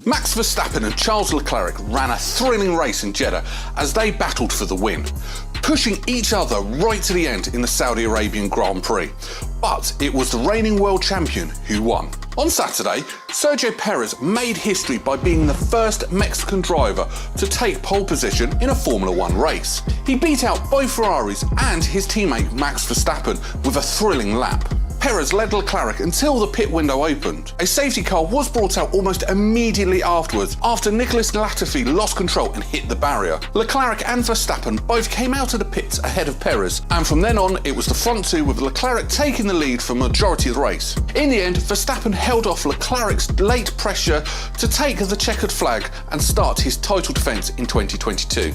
Max Verstappen and Charles Leclerc ran a thrilling race in Jeddah as they battled for the win, pushing each other right to the end in the Saudi Arabian Grand Prix. But it was the reigning world champion who won. On Saturday, Sergio Perez made history by being the first Mexican driver to take pole position in a Formula One race. He beat out both Ferraris and his teammate Max Verstappen with a thrilling lap. Perez led Leclerc until the pit window opened. A safety car was brought out almost immediately afterwards after Nicholas Latifi lost control and hit the barrier. Leclerc and Verstappen both came out of the pits ahead of Perez, and from then on it was the front two with Leclerc taking the lead for the majority of the race. In the end, Verstappen held off Leclerc's late pressure to take the checkered flag and start his title defence in 2022.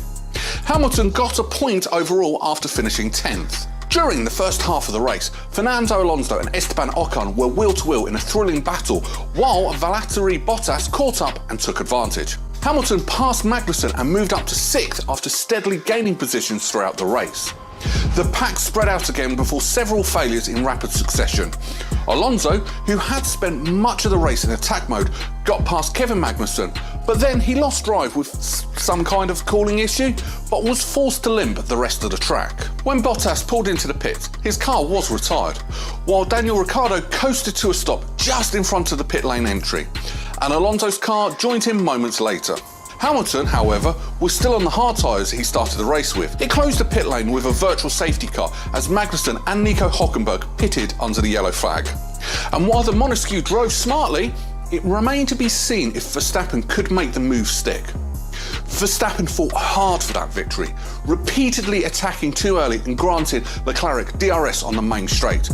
Hamilton got a point overall after finishing 10th. During the first half of the race, Fernando Alonso and Esteban Ocon were wheel-to-wheel in a thrilling battle, while Valtteri Bottas caught up and took advantage. Hamilton passed Magnussen and moved up to 6th after steadily gaining positions throughout the race. The pack spread out again before several failures in rapid succession. Alonso, who had spent much of the race in attack mode, got past Kevin Magnussen, but then he lost drive with some kind of cooling issue, but was forced to limp the rest of the track. When Bottas pulled into the pit, his car was retired, while Daniel Ricciardo coasted to a stop just in front of the pit lane entry, and Alonso's car joined him moments later. Hamilton, however, was still on the hard tyres he started the race with. It closed the pit lane with a virtual safety car as Magnussen and Nico Hülkenberg pitted under the yellow flag. And while the Monesque drove smartly, it remained to be seen if Verstappen could make the move stick. Verstappen fought hard for that victory, repeatedly attacking too early and granted Leclerc DRS on the main straight.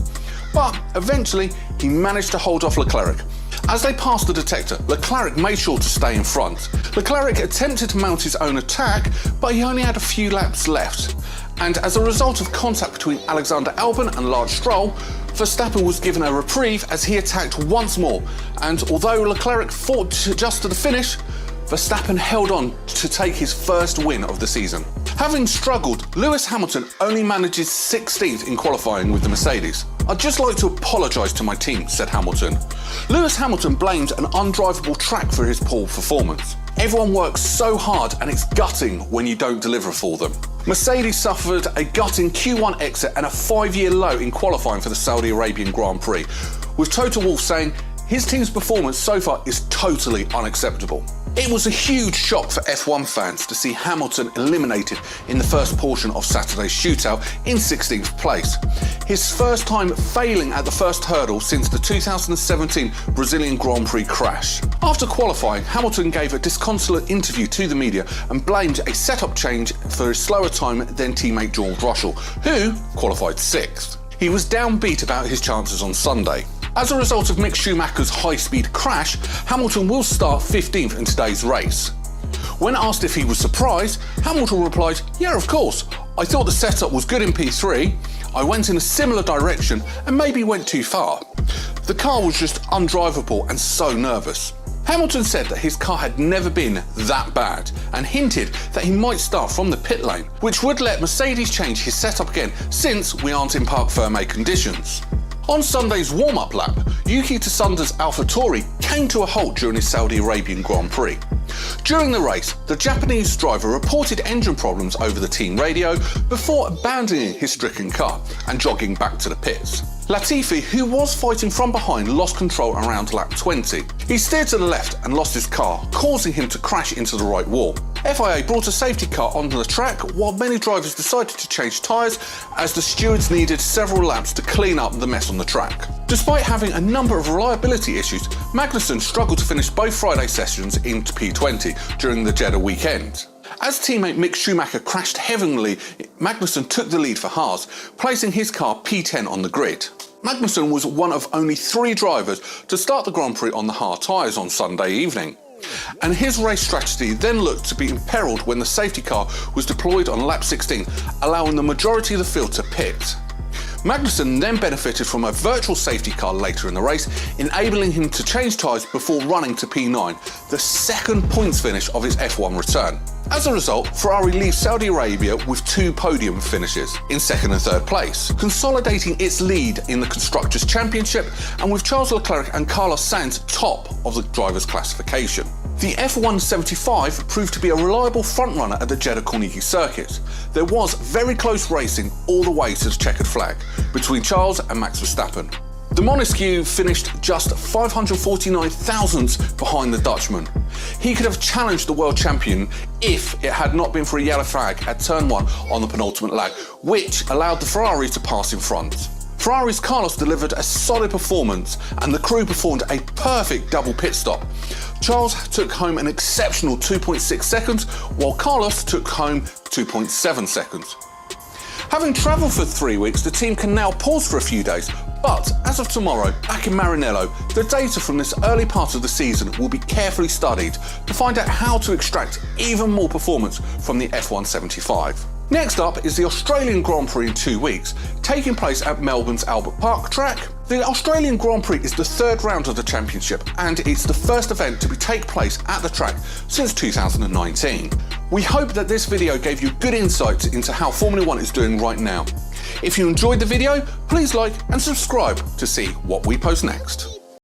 But eventually, he managed to hold off Leclerc. As they passed the detector, Leclerc made sure to stay in front. Leclerc attempted to mount his own attack, but he only had a few laps left. And as a result of contact between Alexander Albon and Lance Stroll, Verstappen was given a reprieve as he attacked once more, and although Leclerc fought just to the finish, Verstappen held on to take his first win of the season. Having struggled, Lewis Hamilton only manages 16th in qualifying with the Mercedes. "I'd just like to apologise to my team," said Hamilton. Lewis Hamilton blamed an undrivable track for his poor performance. "Everyone works so hard and it's gutting when you don't deliver for them." Mercedes suffered a gutting Q1 exit and a 5-year low in qualifying for the Saudi Arabian Grand Prix, with Toto Wolff saying his team's performance so far is totally unacceptable. It was a huge shock for F1 fans to see Hamilton eliminated in the first portion of Saturday's shootout in 16th place, his first time failing at the first hurdle since the 2017 Brazilian Grand Prix crash. After qualifying, Hamilton gave a disconsolate interview to the media and blamed a setup change for his slower time than teammate George Russell, who qualified 6th. He was downbeat about his chances on Sunday. As a result of Mick Schumacher's high-speed crash, Hamilton will start 15th in today's race. When asked if he was surprised, Hamilton replied, "Yeah, of course. I thought the setup was good in P3. I went in a similar direction and maybe went too far. The car was just undrivable and so nervous." Hamilton said that his car had never been that bad and hinted that he might start from the pit lane, which would let Mercedes change his setup again since we aren't in Parc Fermé conditions. On Sunday's warm-up lap, Yuki Tsunoda's AlphaTauri came to a halt during his Saudi Arabian Grand Prix. During the race, the Japanese driver reported engine problems over the team radio before abandoning his stricken car and jogging back to the pits. Latifi, who was fighting from behind, lost control around lap 20. He steered to the left and lost his car, causing him to crash into the right wall. FIA brought a safety car onto the track while many drivers decided to change tyres as the stewards needed several laps to clean up the mess on the track. Despite having a number of reliability issues, Magnussen struggled to finish both Friday sessions into P20 during the Jeddah weekend. As teammate Mick Schumacher crashed heavily, Magnussen took the lead for Haas, placing his car P10 on the grid. Magnussen was one of only 3 drivers to start the Grand Prix on the hard tyres on Sunday evening, and his race strategy then looked to be imperilled when the safety car was deployed on lap 16, allowing the majority of the field to pit. Magnussen then benefited from a virtual safety car later in the race, enabling him to change tyres before running to P9, the second points finish of his F1 return. As a result, Ferrari leaves Saudi Arabia with 2 podium finishes, in 2nd and 3rd place, consolidating its lead in the Constructors' Championship and with Charles Leclerc and Carlos Sainz top of the drivers' classification. The F175 proved to be a reliable frontrunner at the Jeddah Carnegie circuit. There was very close racing all the way to the checkered flag between Charles and Max Verstappen. The Monesque finished just 549 thousandths behind the Dutchman. He could have challenged the world champion if it had not been for a yellow flag at turn 1 on the penultimate lap, which allowed the Ferrari to pass in front. Ferrari's Carlos delivered a solid performance and the crew performed a perfect double pit stop. Charles took home an exceptional 2.6 seconds, while Carlos took home 2.7 seconds. Having travelled for 3 weeks, the team can now pause for a few days, but as of tomorrow, back in Maranello, the data from this early part of the season will be carefully studied to find out how to extract even more performance from the F175. Next up is the Australian Grand Prix in 2 weeks, taking place at Melbourne's Albert Park track. The Australian Grand Prix is the third round of the championship and it's the first event to take place at the track since 2019. We hope that this video gave you good insights into how Formula 1 is doing right now. If you enjoyed the video, please like and subscribe to see what we post next.